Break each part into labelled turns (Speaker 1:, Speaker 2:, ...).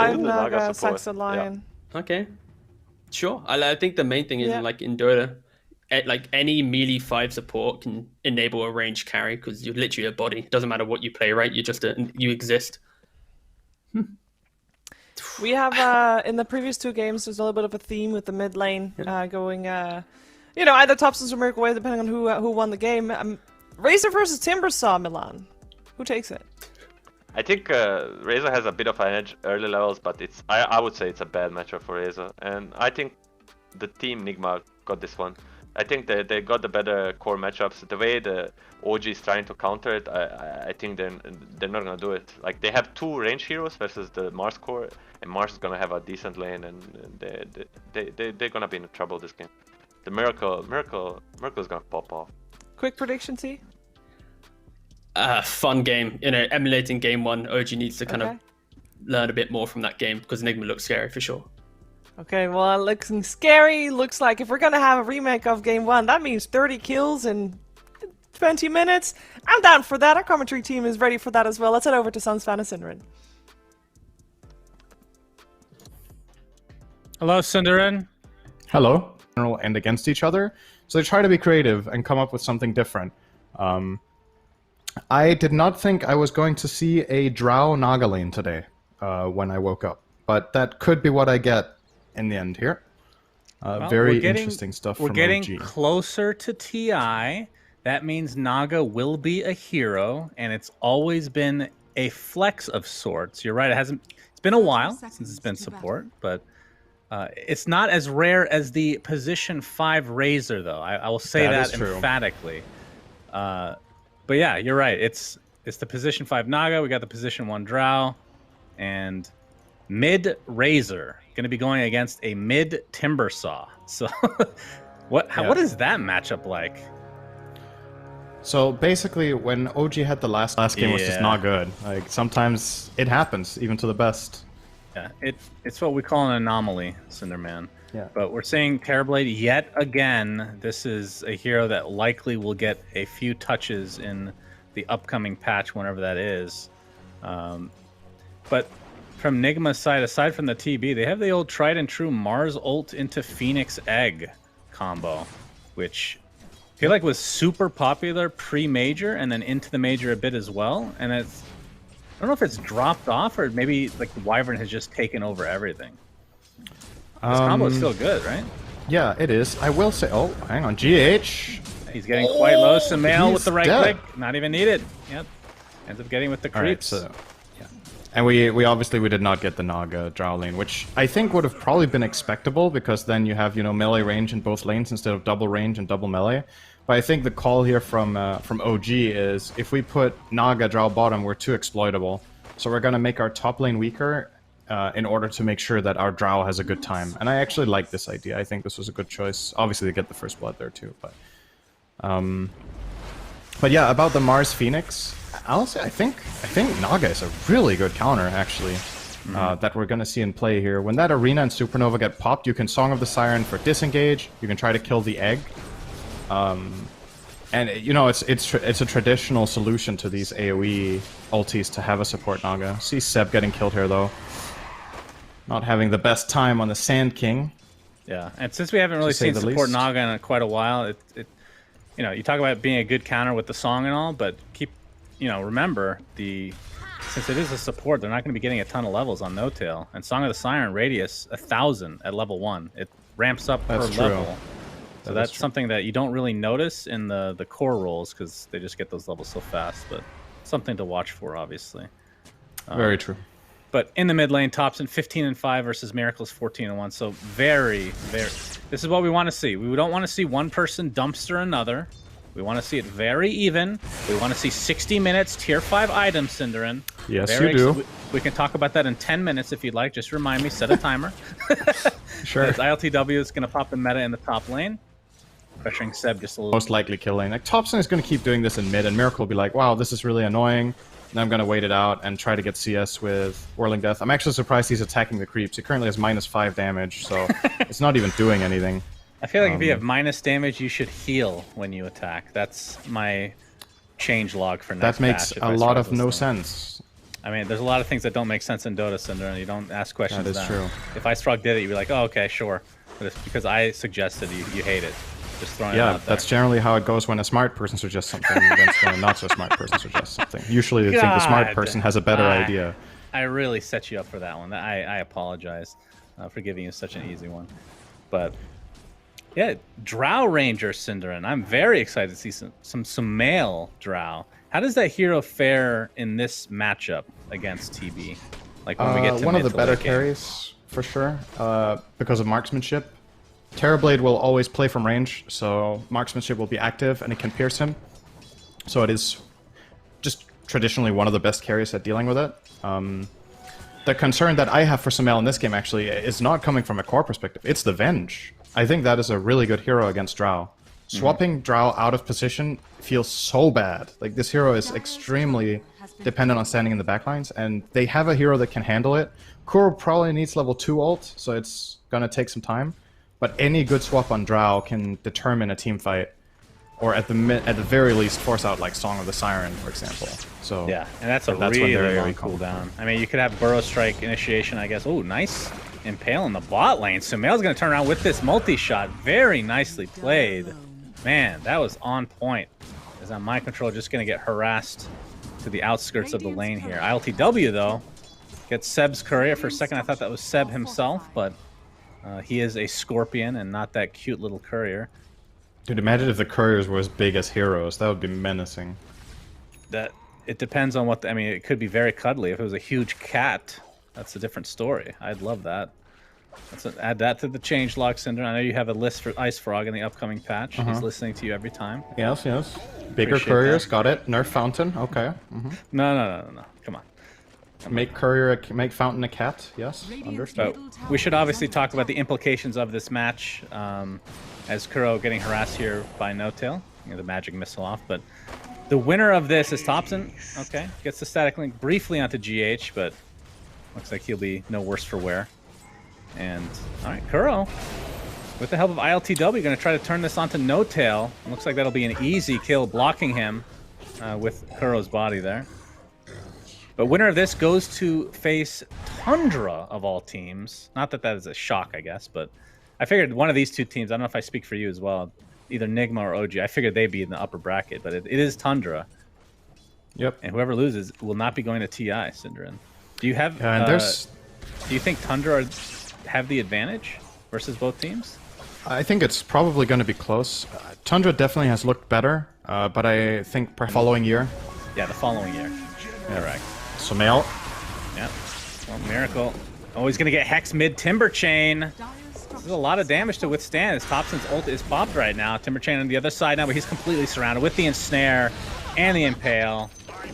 Speaker 1: I'm
Speaker 2: the
Speaker 1: Naga,
Speaker 2: support.
Speaker 1: Saxon Lion.
Speaker 3: Okay. Sure. I think the main thing is like in Dota, like any melee 5 support can enable a ranged carry because you're literally a body. It doesn't matter what you play, right? You exist.
Speaker 1: We have in the previous 2 games, there's a little bit of a theme with the mid lane going, either Thompson's or Miracle Wave, depending on who won the game. Razor versus Timbersaw, Milan. Who takes it?
Speaker 2: I think Razor has a bit of an edge early levels, but I would say it's a bad matchup for Razor, and I think the team Nigma got this one. I think they got the better core matchups. The way the OG is trying to counter it, I think they're not gonna do it. Like they have 2 range heroes versus the Mars core, and Mars is gonna have a decent lane, and they're gonna be in trouble this game. The Miracle is gonna pop off.
Speaker 1: Quick prediction, T?
Speaker 3: Fun game. Emulating game 1, OG needs to kind of learn a bit more from that game because Nigma looks scary for sure.
Speaker 1: Okay, well, it looks scary. Looks like if we're going to have a remake of Game 1, that means 30 kills in 20 minutes. I'm down for that. Our commentary team is ready for that as well. Let's head over to Suns Fan and Synderen.
Speaker 4: Hello, Synderen.
Speaker 5: Hello. And against each other. So they try to be creative and come up with something different. I did not think I was going to see a Drow Naga lane today when I woke up. But that could be what I get in the end here. Very interesting stuff from OG.
Speaker 4: We're getting closer to TI. That means Naga will be a hero, and it's always been a flex of sorts. You're right, it's been a while since it's been support, but it's not as rare as the position 5 Razor, though. I will say that emphatically. But yeah, you're right. It's the position 5 Naga. We got the position 1 Drow, and mid Razor going to be going against a mid Timbersaw. So, what is that matchup like?
Speaker 5: So basically, when OG had the last game was just not good. Like sometimes it happens, even to the best.
Speaker 4: Yeah, it's what we call an anomaly, Cinderman.
Speaker 5: Yeah.
Speaker 4: But we're seeing Terrorblade yet again. This is a hero that likely will get a few touches in the upcoming patch, whenever that is. But from Nigma's side, aside from the TB, they have the old tried and true Mars ult into Phoenix Egg combo, which I feel like was super popular pre-major and then into the major a bit as well. And I don't know if it's dropped off or maybe like the Wyvern has just taken over everything. This combo is still good, right?
Speaker 5: Yeah, it is. I will say, oh, hang on, GH.
Speaker 4: He's getting quite low. Sumail with the right click, not even needed. Yep, ends up getting with the creeps.
Speaker 5: Right, so, yeah. And we obviously did not get the Naga Drow lane, which I think would have probably been expectable because then you have melee range in both lanes instead of double range and double melee. But I think the call here from OG is if we put Naga Drow bottom, we're too exploitable. So we're gonna make our top lane weaker in order to make sure that our Drow has a good time. And I actually like this idea. I think this was a good choice. Obviously, they get the first blood there too, but yeah, about the Mars Phoenix, honestly, I think Naga is a really good counter actually that we're gonna see in play here. When that Arena and Supernova get popped, you can Song of the Siren for disengage. You can try to kill the egg. And it's a traditional solution to these AoE ultis to have a support Naga. See Seb getting killed here though. Not having the best time on the Sand King.
Speaker 4: Yeah, and since we haven't really seen support Naga in quite a while, you talk about being a good counter with the song and all, but remember since it is a support, they're not going to be getting a ton of levels on No Tail. And Song of the Siren radius 1,000 at level 1. It ramps up per level. So that's something that you don't really notice in the core roles because they just get those levels so fast. But something to watch for, obviously.
Speaker 5: Very true.
Speaker 4: But in the mid lane, Thompson 15-5 versus Miracles 14-1. So very, very. This is what we want to see. We don't want to see one person dumpster another. We want to see it very even. We want to see 60 minutes tier 5 items, Cinderin.
Speaker 5: Yes, you do.
Speaker 4: We can talk about that in 10 minutes if you'd like. Just remind me, set a timer.
Speaker 5: Sure.
Speaker 4: As ILTW is going to pop the meta in the top lane. Pressuring Seb just a little.
Speaker 5: Most likely killing. Like Thompson is going to keep doing this in mid, and Miracle will be like, wow, this is really annoying. And I'm going to wait it out and try to get CS with Whirling Death. I'm actually surprised he's attacking the creeps. He currently has -5 damage, so it's not even doing anything.
Speaker 4: I feel like if you have minus damage, you should heal when you attack. That's my change log for next
Speaker 5: That makes
Speaker 4: patch,
Speaker 5: a lot of no sense.
Speaker 4: I mean, there's a lot of things that don't make sense in Dota, Cinder, and you don't ask questions.
Speaker 5: That is true.
Speaker 4: If iStrug did it, you'd be like, oh, okay, sure. But it's because I suggested you hate it. Just throwing it out there.
Speaker 5: That's generally how it goes when a smart person suggests something against when a not so smart person suggests something. Usually they think the smart person has a better idea.
Speaker 4: I really set you up for that one. I apologize for giving you such an easy one. But yeah, Drow Ranger Cinderin. I'm very excited to see some male Drow. How does that hero fare in this matchup against TB? Like when we get to
Speaker 5: one of the
Speaker 4: mid to
Speaker 5: better
Speaker 4: late game?
Speaker 5: carries for sure because of marksmanship. Terrorblade will always play from range, so marksmanship will be active and it can pierce him. So it is just traditionally one of the best carries at dealing with it. The concern that I have for Sumail in this game actually is not coming from a core perspective. It's the Venge. I think that is a really good hero against Drow. Swapping Drow out of position feels so bad. Like, this hero is extremely dependent on standing in the backlines, and they have a hero that can handle it. Kuro probably needs level 2 ult, so it's gonna take some time. But any good swap on Drow can determine a team fight, or at the very least force out like Song of the Siren, for example. So
Speaker 4: yeah, and that's a
Speaker 5: when
Speaker 4: really
Speaker 5: they're
Speaker 4: long
Speaker 5: very
Speaker 4: cooldown. I mean, you could have Burrow Strike initiation, I guess. Oh, nice impale in the bot lane. Sumail's gonna turn around with this multi-shot. Very nicely played. Man, that was on point. As on my control, just gonna get harassed to the outskirts of the lane here. ILTW though gets Seb's courier. For a second, I thought that was Seb himself, but he is a scorpion and not that cute little courier.
Speaker 5: Dude, imagine if the couriers were as big as heroes. That would be menacing.
Speaker 4: That it depends on what I mean. It could be very cuddly. If it was a huge cat, that's a different story. I'd love that. Add that to the changelog, Cinder. I know you have a list for Ice Frog in the upcoming patch. He's listening to you every time.
Speaker 5: Yes, yes. Bigger
Speaker 4: Appreciate
Speaker 5: couriers,
Speaker 4: that.
Speaker 5: got it. Nerf Fountain, okay.
Speaker 4: No. Come on.
Speaker 5: Make Fountain a cat, yes. Understood.
Speaker 4: But we should obviously talk about the implications of this match. As Kuro getting harassed here by No-Tail, the magic missile off. But the winner of this is Thompson. Okay, gets the static link briefly onto GH, but looks like he'll be no worse for wear. And all right, Kuro, with the help of ILTW, going to try to turn this onto No-Tail. Looks like that'll be an easy kill, blocking him with Kuro's body there. But winner of this goes to face Tundra of all teams. Not that that is a shock, I guess, but I figured one of these two teams, I don't know if I speak for you as well, either Nigma or OG, I figured they'd be in the upper bracket, but it is Tundra.
Speaker 5: Yep.
Speaker 4: And whoever loses will not be going to TI, Cinderin. Do you have... do you think Tundra have the advantage versus both teams?
Speaker 5: I think it's probably going to be close. Tundra definitely has looked better, but I think following year.
Speaker 4: Yeah, the following year. Correct.
Speaker 5: Sumail.
Speaker 4: Yeah. Well, Miracle. Oh, he's going to get Hex mid Timber Chain. This is a lot of damage to withstand as Thompson's ult is popped right now. Timber Chain on the other side now, but he's completely surrounded with the Ensnare and the Impale.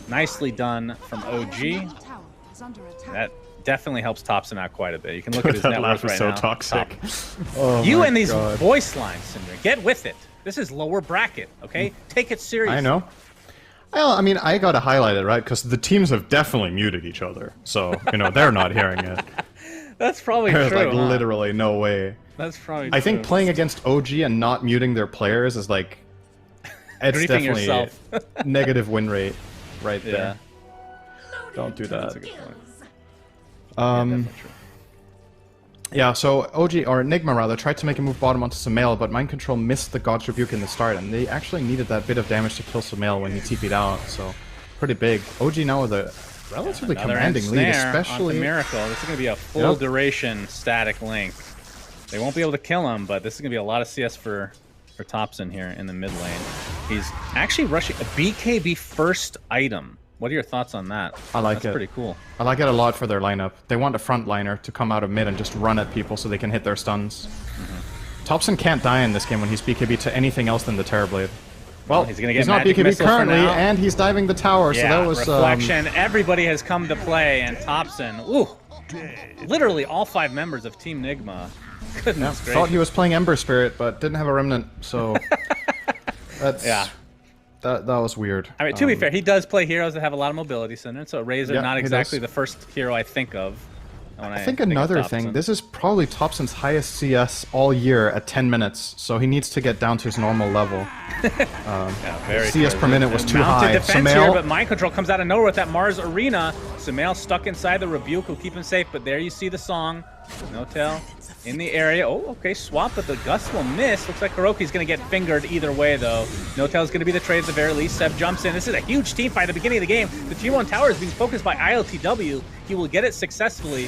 Speaker 4: Nicely done from OG. That definitely helps Thompson out quite a bit. You can look at his net worth right now.
Speaker 5: Toxic.
Speaker 4: You and these voice lines, Cinder. Get with it. This is lower bracket, okay? Take it seriously.
Speaker 5: I know. Well, I mean, I gotta highlight it, right? Because the teams have definitely muted each other. So, they're not hearing it.
Speaker 4: That's probably
Speaker 5: There's
Speaker 4: true.
Speaker 5: like literally no way.
Speaker 4: That's probably
Speaker 5: I think playing against OG and not muting their players is like... It's
Speaker 4: Griefing
Speaker 5: definitely
Speaker 4: yourself.
Speaker 5: negative win rate right there. Don't do
Speaker 4: That's a
Speaker 5: that.
Speaker 4: good point.
Speaker 5: Yeah, so OG, or Nigma rather, tried to make a move bottom onto Sumail, but Mind Control missed the God's Rebuke in the start, and they actually needed that bit of damage to kill Sumail when he TP'd out, so pretty big. OG now with a relatively commanding lead, especially...
Speaker 4: Miracle. This is going to be a full duration static link. They won't be able to kill him, but this is going to be a lot of CS for Thompson here in the mid lane. He's actually rushing a BKB first item. What are your thoughts on that?
Speaker 5: I like it.
Speaker 4: That's pretty cool.
Speaker 5: I like it a lot for their lineup. They want a frontliner to come out of mid and just run at people so they can hit their stuns. Thompson can't die in this game when he's BKB to anything else than the Terrorblade. Well,
Speaker 4: he's gonna get
Speaker 5: not
Speaker 4: magic
Speaker 5: BKB
Speaker 4: missile for
Speaker 5: currently,
Speaker 4: now.
Speaker 5: and he's diving the tower,
Speaker 4: Yeah,
Speaker 5: so that was...
Speaker 4: reflection. Everybody has come to play, and Thompson, ooh, literally all 5 members of Team Nigma. Goodness gracious.
Speaker 5: Thought he was playing Ember Spirit, but didn't have a Remnant, so... That's...
Speaker 4: Yeah.
Speaker 5: That was weird.
Speaker 4: I mean, to be fair, he does play heroes that have a lot of mobility, Cinder, so Razor
Speaker 5: Yeah,
Speaker 4: not
Speaker 5: he
Speaker 4: exactly
Speaker 5: does.
Speaker 4: the first hero I think of.
Speaker 5: I think another thing, this is probably Thompson's highest CS all year at 10 minutes, so he needs to get down to his normal level. CS per minute was too high.
Speaker 4: Defense here, but Mind Control comes out of nowhere with that Mars Arena. Sumail stuck inside the Rebuke will keep him safe, but there you see the song. No-Tail in the area. Oh, okay, swap, but the Gust will miss. Looks like Hiroki's going to get fingered either way, though. No-Tail's going to be the trade at the very least. Seb jumps in. This is a huge team fight at the beginning of the game. The Tier 1 tower is being focused by ILTW. He will get it successfully.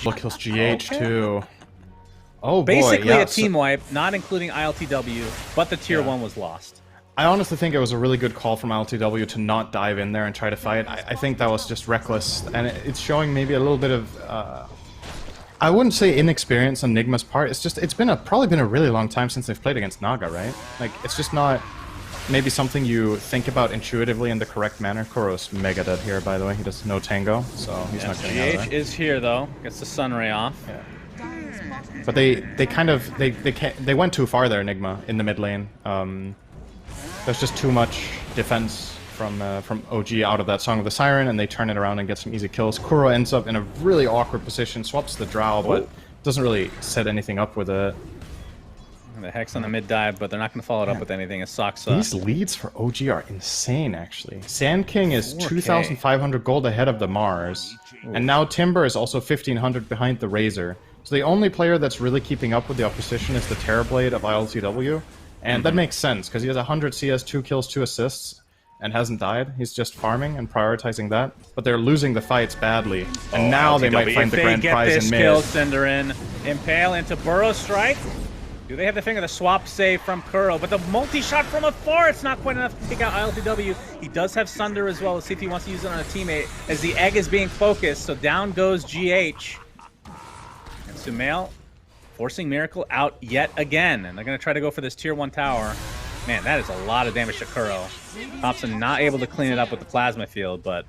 Speaker 5: Look, kills GH too. Oh boy,
Speaker 4: basically
Speaker 5: yeah,
Speaker 4: a team wipe, not including ILTW, but the Tier 1 was lost.
Speaker 5: I honestly think it was a really good call from ILTW to not dive in there and try to fight. I think that was just reckless, and it's showing maybe a little bit of I wouldn't say inexperience on Nigma's part. It's just probably been a really long time since they've played against Naga, right? Like it's just not maybe something you think about intuitively in the correct manner. Kuro's mega dead here, by the way. He does no tango, so he's not getting out of
Speaker 4: GH
Speaker 5: there.
Speaker 4: is here though. Gets the Sunray off.
Speaker 5: Yeah. But they went too far there, Nigma, in the mid lane. There's just too much defense from OG out of that Song of the Siren, and they turn it around and get some easy kills. Kuro ends up in a really awkward position, swaps the Drow, but doesn't really set anything up with it.
Speaker 4: The Hex on the mid dive, but they're not going to follow it up with anything as Soxa.
Speaker 5: These leads for OG are insane, actually. Sand King is 2,500 gold ahead of the Mars, and now Timber is also 1,500 behind the Razor. So the only player that's really keeping up with the opposition is the Terrorblade of ILTW, and that makes sense, because he has 100 CS, 2 kills, 2 assists, and hasn't died. He's just farming and prioritizing that. But they're losing the fights badly, and now they might find the grand prize in mid.
Speaker 4: Kill, Cinderin. Impale into Burrow Strike. Do they have the finger? The swap save from Kuro, but the multi-shot from afar, it's not quite enough to take out ILTW. He does have Sunder as well. Let's see if he wants to use it on a teammate as the egg is being focused. So down goes GH. And Sumail forcing Miracle out yet again. And they're going to try to go for this Tier 1 tower. Man, that is a lot of damage to Kuro. Thompson not able to clean it up with the plasma field, but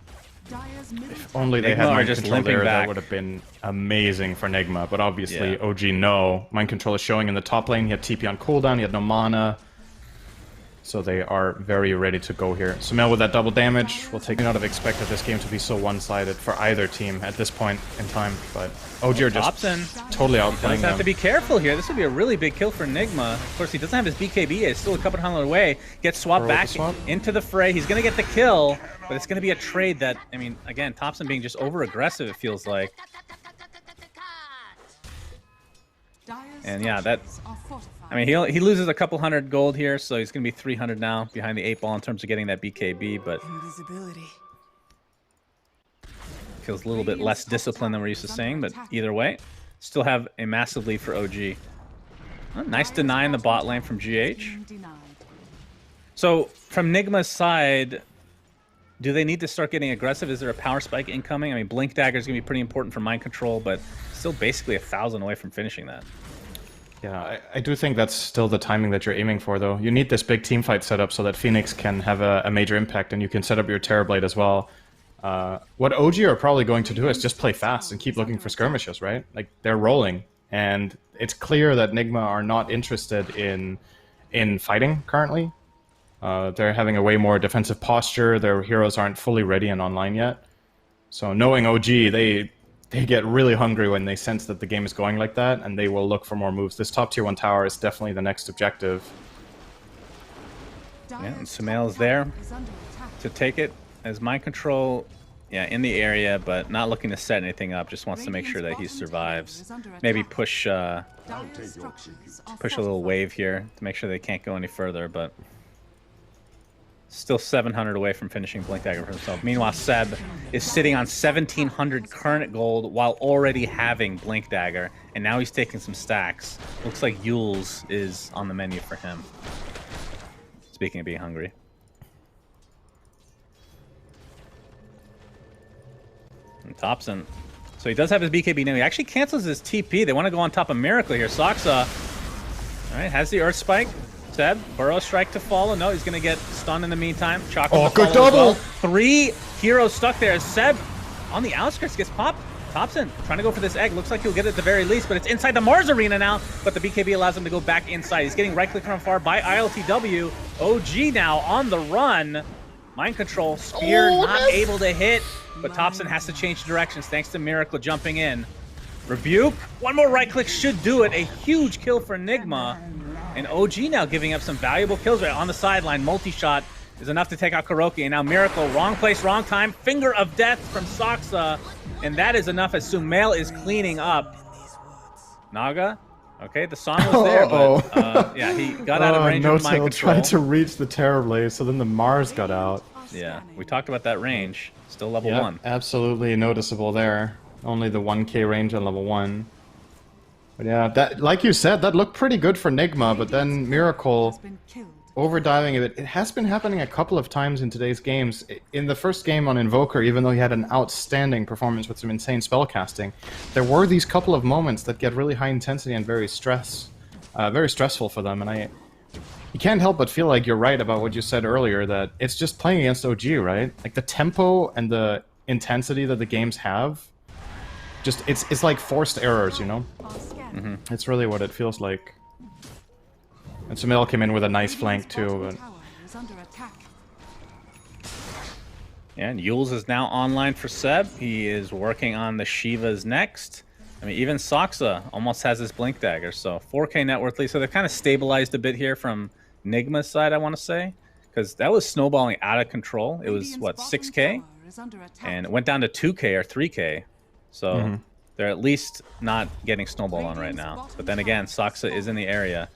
Speaker 5: if only they had Mind Control there, that would have been amazing for Nigma. But obviously, OG no. Mind Control is showing in the top lane. He had TP on cooldown, he had no mana. So they are very ready to go here. Sumail with that double damage. We'll take not have expected this game to be so one-sided for either team at this point in time. But OG are just totally outplaying them.
Speaker 4: Does have to be careful here. This would be a really big kill for Nigma. Of course, he doesn't have his BKB. It's still a couple hundred away. Gets swapped back into the fray. He's going to get the kill, but it's going to be a trade that, I mean, again, Thompson being just over-aggressive, it feels like. And yeah, that... I mean, he loses a couple hundred gold here, so he's going to be 300 now behind the 8 ball in terms of getting that BKB, but feels a little bit less disciplined than we're used to seeing, but either way, still have a massive lead for OG. Nice deny in the bot lane from GH. So, from Nigma's side, do they need to start getting aggressive? Is there a power spike incoming? I mean, Blink Dagger is going to be pretty important for Mind Control, but still basically 1,000 away from finishing that.
Speaker 5: Yeah, I do think that's still the timing that you're aiming for, though. You need this big team fight set up so that Phoenix can have a major impact, and you can set up your Terrorblade as well. What OG are probably going to do is just play fast and keep looking for skirmishes, right? Like, they're rolling, and it's clear that Nigma are not interested in fighting currently. They're having a way more defensive posture, their heroes aren't fully ready and online yet. So knowing OG, they get really hungry when they sense that the game is going like that, and they will look for more moves. This top tier 1 tower is definitely the next objective.
Speaker 4: Yeah, and Sumail is there to take it as Mind Control, yeah, in the area, but not looking to set anything up, just wants to make sure that he survives. Maybe push a little wave here to make sure they can't go any further, but still 700 away from finishing Blink Dagger for himself. Meanwhile, Seb is sitting on 1,700 current gold while already having Blink Dagger, and now he's taking some stacks. Looks like Yules is on the menu for him. Speaking of being hungry. And Thompson. So he does have his BKB now. He actually cancels his TP. They want to go on top of Miracle here. Soxa, all right, has the Earth Spike. Seb, Burrow Strike to follow. No, he's going to get stunned in the meantime. Chocolate
Speaker 5: good double!
Speaker 4: Well. 3 heroes stuck there. Seb on the outskirts gets popped. Thompson trying to go for this egg. Looks like he'll get it at the very least, but it's inside the Mars Arena now. But the BKB allows him to go back inside. He's getting right-clicked from far by ILTW. OG now on the run. Mind Control. Spear not able to hit, but Thompson has to change directions thanks to Miracle jumping in. Rebuke. One more right click should do it. A huge kill for Nigma. And OG now giving up some valuable kills right on the sideline. Multi-shot is enough to take out Kuroki. And now Miracle, wrong place, wrong time. Finger of death from Saksa. And that is enough as Sumail is cleaning up. Naga. Okay, the song was there, but yeah, he got out of range of mind control.
Speaker 5: Tried to reach the Terror Blaze, so then the Mars got out.
Speaker 4: Yeah, we talked about that range. Still level 1.
Speaker 5: Absolutely noticeable there. Only the 1k range on level 1. But yeah, that, like you said, that looked pretty good for Nigma, but then Miracle overdiving it. It has been happening a couple of times in today's games. In the first game on Invoker, even though he had an outstanding performance with some insane spellcasting, there were these couple of moments that get really high intensity and very stressful for them. And you can't help but feel like you're right about what you said earlier, that it's just playing against OG, right? Like the tempo and the intensity that the games have, just it's like forced errors, you know? It's really what it feels like. And Sumail came in with a nice flank too. But...
Speaker 4: Yeah, and Yules is now online for Seb. He is working on the Shivas next. I mean, even Saksa almost has his Blink Dagger, so 4k net worth lead. So they've kind of stabilized a bit here from Nigma's side, I want to say. Because that was snowballing out of control. It was, what, 6k? And it went down to 2k or 3k. So they're at least not getting snowball on right now. But then again, Saksa is in the area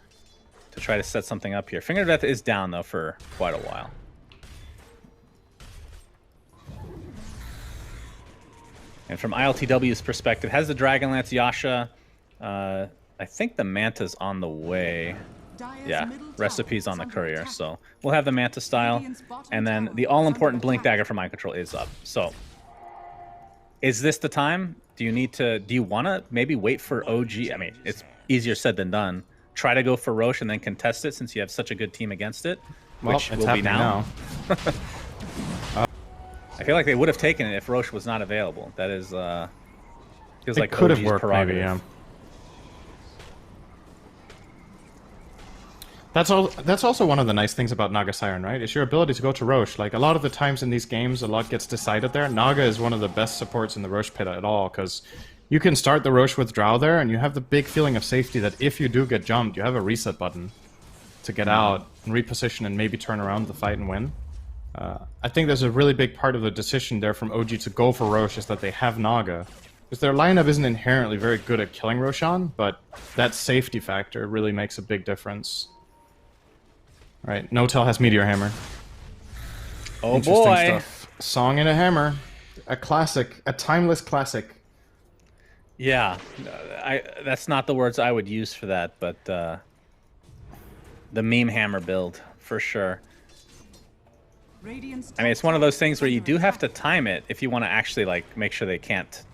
Speaker 4: to try to set something up here. Finger of Death is down, though, for quite a while. And from ILTW's perspective, has the Dragonlance Yasha. I think the Manta's on the way. Yeah, Recipe's on the courier, so we'll have the Manta style. And then the all-important Blink Dagger for Mind Control is up. So, is this the time? Do you want to maybe wait for OG? I mean, it's easier said than done. Try to go for Roche and then contest it since you have such a good team against it, which will be now. I feel like they would have taken it if Roche was not available. That is, feels like
Speaker 5: could
Speaker 4: OG's
Speaker 5: have worked,
Speaker 4: prerogative.
Speaker 5: maybe, yeah. That's also one of the nice things about Naga Siren, right? Is your ability to go to Roche. Like, a lot of the times in these games, a lot gets decided there. Naga is one of the best supports in the Roche pit at all, because you can start the Roche with Drow there, and you have the big feeling of safety that if you do get jumped, you have a reset button to get out and reposition and maybe turn around the fight and win. I think there's a really big part of the decision there from OG to go for Roche is that they have Naga. Because their lineup isn't inherently very good at killing Roshan, but that safety factor really makes a big difference. Right, No-Tell has Meteor Hammer.
Speaker 4: Oh
Speaker 5: Interesting
Speaker 4: boy!
Speaker 5: Stuff. Song and a Hammer. A classic. A timeless classic.
Speaker 4: Yeah, that's not the words I would use for that, but the meme hammer build, for sure. I mean, it's one of those things where you do have to time it if you want to actually, like, make sure they can't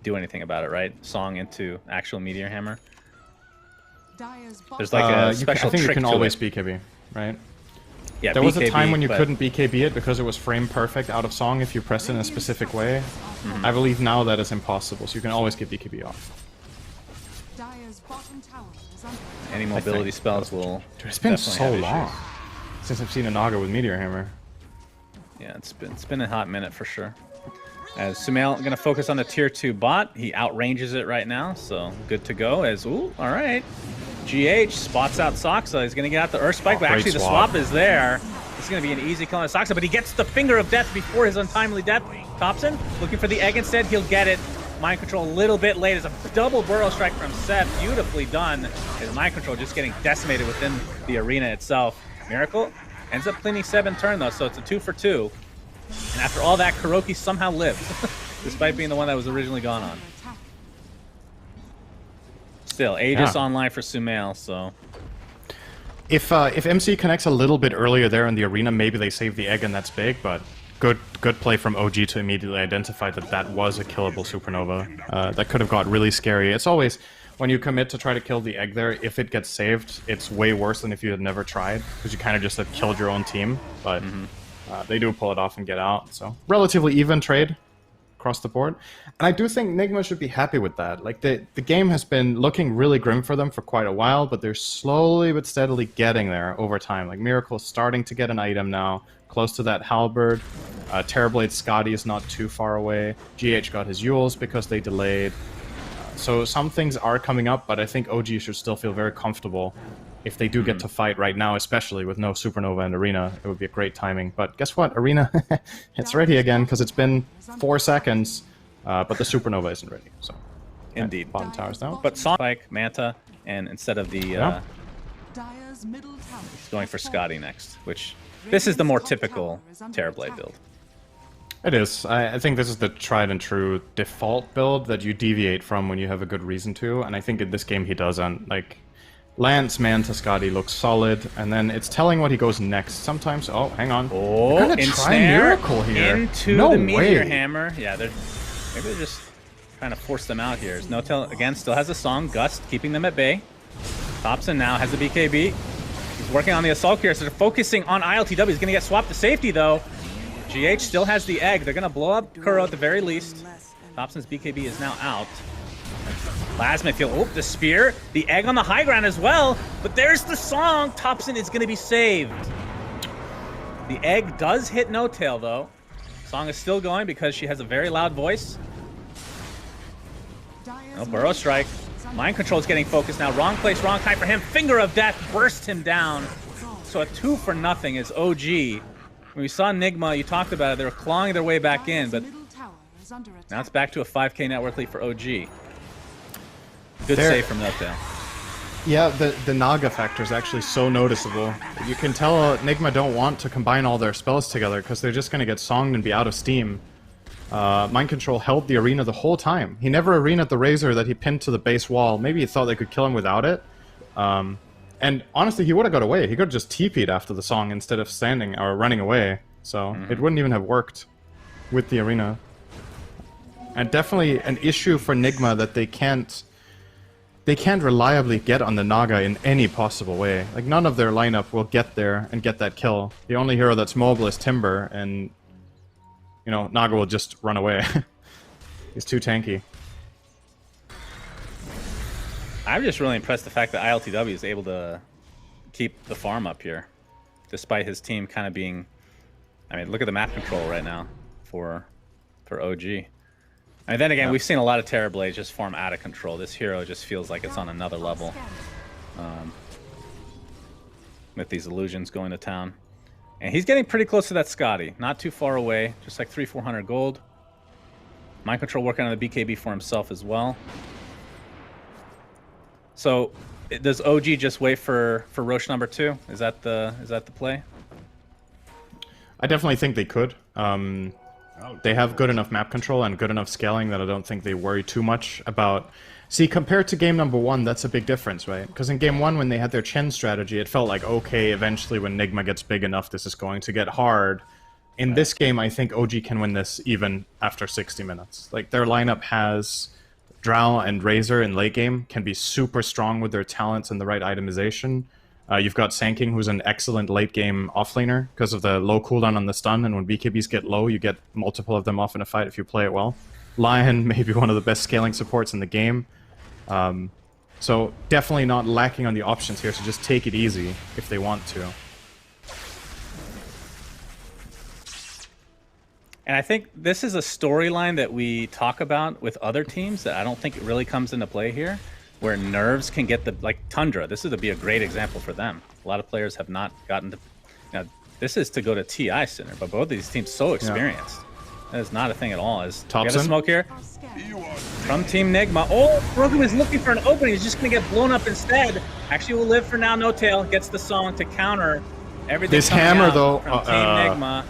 Speaker 4: do anything about it, right? Song into actual Meteor Hammer. There's like a special
Speaker 5: I think
Speaker 4: trick
Speaker 5: you can
Speaker 4: to
Speaker 5: always
Speaker 4: it.
Speaker 5: BKB, right?
Speaker 4: Yeah,
Speaker 5: there was a
Speaker 4: BKB,
Speaker 5: time when you
Speaker 4: but...
Speaker 5: couldn't BKB it because it was frame perfect out of Song if you pressed it in a specific way. I believe now that is impossible, so you can always get BKB off.
Speaker 4: Any mobility spells will.
Speaker 5: Dude, it's been so
Speaker 4: have
Speaker 5: long
Speaker 4: issues.
Speaker 5: since I've seen a Naga with Meteor Hammer.
Speaker 4: Yeah, it's been a hot minute for sure. As Sumail gonna focus on the tier 2 bot, he outranges it right now, so good to go. As ooh, all right, GH spots out Saksa. He's gonna get out the Earth Spike, but actually the swap is there. It's gonna be an easy kill on Saksa, but he gets the Finger of Death before his untimely death. Thompson looking for the egg instead. He'll get it. Mind Control a little bit late as a double Burrow Strike from Seb. Beautifully done. His Mind Control just getting decimated within the arena itself. Miracle ends up cleaning Seb in turn though, so it's a 2 for 2. And after all that, Kuroki somehow lived, despite being the one that was originally gone on. Still, Aegis online for Sumail, so...
Speaker 5: If MC connects a little bit earlier there in the arena, maybe they save the egg and that's big, but good play from OG to immediately identify that that was a killable supernova. That could have got really scary. It's always, when you commit to try to kill the egg there, if it gets saved, it's way worse than if you had never tried, because you kind of just have killed your own team, but... they do pull it off and get out, so relatively even trade across the board. And I do think Nigma should be happy with that. Like, the game has been looking really grim for them for quite a while, but they're slowly but steadily getting there over time. Like, Miracle's starting to get an item now, close to that Halberd. Terrorblade Scotty is not too far away. GH got his Yules because they delayed. So some things are coming up, but I think OG should still feel very comfortable if they do get to fight right now, especially with no Supernova and Arena. It would be a great timing. But guess what? Arena, it's ready again because it's been 4 seconds, but the Supernova isn't ready. So
Speaker 4: Indeed.
Speaker 5: Bottom tower's down.
Speaker 4: But Spike, Manta, and instead of the... he's going for Scotty next, which... This is the more typical Terrorblade build.
Speaker 5: It is. I think this is the tried and true default build that you deviate from when you have a good reason to, and I think in this game he doesn't. Like, Lance, Manta, Scotty looks solid, and then it's telling what he goes next. Sometimes, oh, hang on.
Speaker 4: Oh,
Speaker 5: they're gonna try Miracle here.
Speaker 4: Into
Speaker 5: no
Speaker 4: the Meteor
Speaker 5: way.
Speaker 4: Hammer. Yeah, maybe they're just trying to force them out here. No-Tail, again, still has a song. Gust keeping them at bay. Thompson now has the BKB. He's working on the assault here, so they're focusing on ILTW. He's going to get swapped to safety, though. GH still has the egg. They're going to blow up Kuro at the very least. Thompson's BKB is now out. Plasma Field. Oh, the spear. The egg on the high ground as well. But there's the song. Thompson is going to be saved. The egg does hit No-Tail, though. Song is still going because she has a very loud voice. No Burrow Strike. Mind Control is getting focused now. Wrong place, wrong time for him. Finger of Death burst him down. So a 2 for nothing is OG. When we saw Nigma, you talked about it, they were clawing their way back in, but now it's back to a 5k network lead for OG. Good save from No-Tail.
Speaker 5: Yeah, the Naga factor is actually so noticeable. You can tell Nigma don't want to combine all their spells together because they're just going to get songed and be out of steam. Mind Control held the Arena the whole time. He never Arena'd the Razor that he pinned to the base wall. Maybe he thought they could kill him without it. And honestly, he would have got away. He could have just TP'd after the song instead of standing or running away. So it wouldn't even have worked with the Arena. And definitely an issue for Nigma that they can't reliably get on the Naga in any possible way. Like, none of their lineup will get there and get that kill. The only hero that's mobile is Timber, and, you know, Naga will just run away. He's too tanky.
Speaker 4: I'm just really impressed the fact that ILTW is able to keep the farm up here, despite his team kind of being... I mean, look at the map control right now for OG. And then again, we've seen a lot of Terrorblades just form out of control. This hero just feels like it's on another level. With these illusions going to town. And he's getting pretty close to that Scotty. Not too far away, just like 300-400 gold. Mind Control working on the BKB for himself as well. So, does OG just wait for Roche number 2? Is that the play?
Speaker 5: I definitely think they could. They have good enough map control and good enough scaling that I don't think they worry too much about... See, compared to game number 1, that's a big difference, right? Because in game 1, when they had their Chen strategy, it felt like, okay, eventually when Nigma gets big enough, this is going to get hard. In this game, I think OG can win this even after 60 minutes. Like, their lineup has... Drow and Razor in late game can be super strong with their talents and the right itemization. You've got Sanking, who's an excellent late game offlaner because of the low cooldown on the stun, and when BKBs get low, you get multiple of them off in a fight if you play it well. Lion, maybe one of the best scaling supports in the game. So definitely not lacking on the options here, so just take it easy if they want to.
Speaker 4: And I think this is a storyline that we talk about with other teams that I don't think it really comes into play here, where nerves can get the, like Tundra, this would be a great example for them. A lot of players have not gotten to, you know, this is to go to TI Center, but both of these teams so experienced. That is not a thing at all. Is get a smoke here from Team Nigma. Oh, Roku is looking for an opening. He's just going to get blown up instead. Actually will live for now. No-Tail gets the song to counter everything.
Speaker 5: This hammer, though,
Speaker 4: from Team Nigma.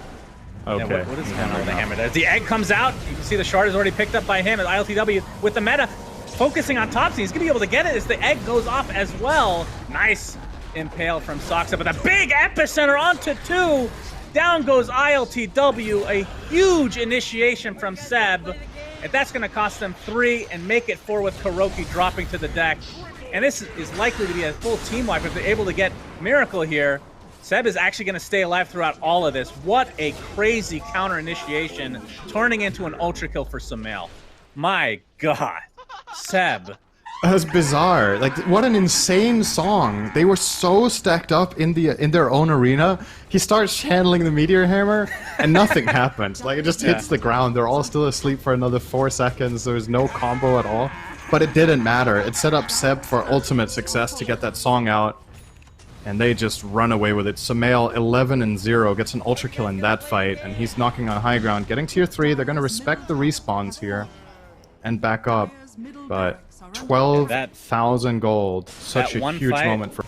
Speaker 5: Okay.
Speaker 4: Yeah, what is going on with the hammer there? The egg comes out. You can see the shard is already picked up by him as ILTW with the meta. Focusing on Topsy. He's going to be able to get it as the egg goes off as well. Nice impale from Soxa, but the big epicenter onto 2. Down goes ILTW. A huge initiation from Seb. And that's going to cost them 3 and make it 4 with Kuroki dropping to the deck. And this is likely to be a full team wipe if they're able to get Miracle here. Seb is actually going to stay alive throughout all of this. What a crazy counter initiation, turning into an ultra kill for Sumail. My God, Seb.
Speaker 5: That's bizarre. Like, what an insane song. They were so stacked up in their own arena. He starts channeling the Meteor Hammer, and nothing happens. Like, it just hits the ground. They're all still asleep for another 4 seconds. There's no combo at all. but it didn't matter. It set up Seb for ultimate success to get that song out, and they just run away with it. Sumail 11-0 gets an ultra kill in that fight, and he's knocking on high ground, getting tier 3. They're gonna respect the respawns here and back up, but 12,000 gold, such a huge moment for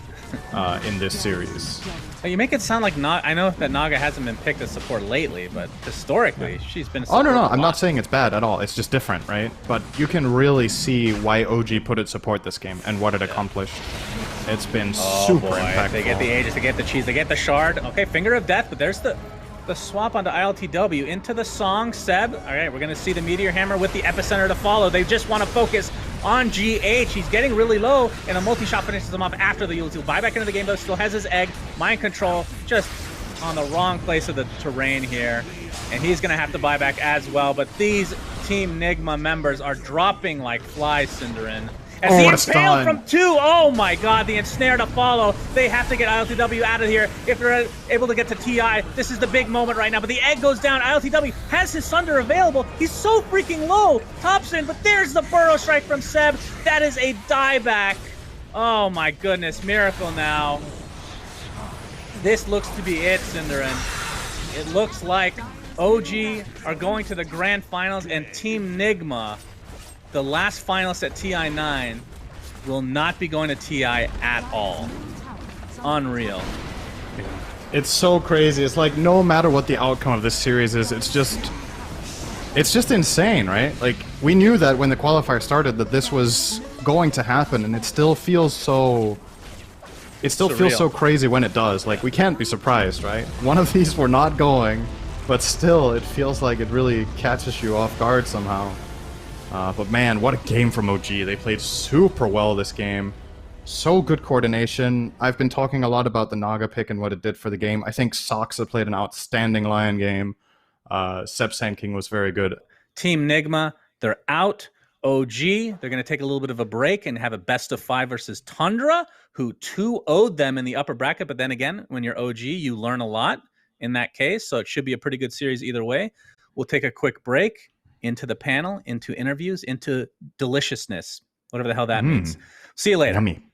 Speaker 5: in this series.
Speaker 4: You make it sound like I know that Naga hasn't been picked as support lately, but historically she's been. Oh
Speaker 5: no, I'm not saying it's bad at all. It's just different, right? But you can really see why OG put it support this game and what it accomplished. It's been super impactful.
Speaker 4: They get the Aegis, they get the cheese, they get the shard. Okay, Finger of Death, but there's the swap onto ILTW into the song. Seb. All right, we're gonna see the Meteor Hammer with the Epicenter to follow. They just want to focus on GH. He's getting really low, and a multi-shot finishes him off after the ulti. Buyback into the game, though, still has his egg. Mind control, just on the wrong place of the terrain here. And he's going to have to buy back as well. But these Team Nigma members are dropping like flies, Cinderin. As the impale from 2, oh my god, the ensnare to follow. They have to get ILTW out of here if they're able to get to TI. This is the big moment right now, but the egg goes down. ILTW has his Sunder available. He's so freaking low. Thompson, but there's the Burrow Strike from Seb. That is a dieback. Oh my goodness, Miracle now. This looks to be it, Cinderin. It looks like OG are going to the grand finals, and Team Nigma, the last finalist at TI9, will not be going to TI at all. Unreal.
Speaker 5: It's so crazy. It's like no matter what the outcome of this series is, it's just insane, right? Like we knew that when the qualifier started that this was going to happen, and it still feels so. It still feels so crazy when it does. Like we can't be surprised, right? One of these we're not going, but still, it feels like it really catches you off guard somehow. But man, what a game from OG. They played super well this game. So good coordination. I've been talking a lot about the Naga pick and what it did for the game. I think Soxa played an outstanding Lion game. Seb Sand King was very good.
Speaker 4: Team Nigma, they're out. OG, they're going to take a little bit of a break and have a best of 5 versus Tundra, who 2-0'd them in the upper bracket. But then again, when you're OG, you learn a lot in that case. So it should be a pretty good series either way. We'll take a quick break. Into the panel, into interviews, into deliciousness, whatever the hell that means. See you later.
Speaker 5: Yummy.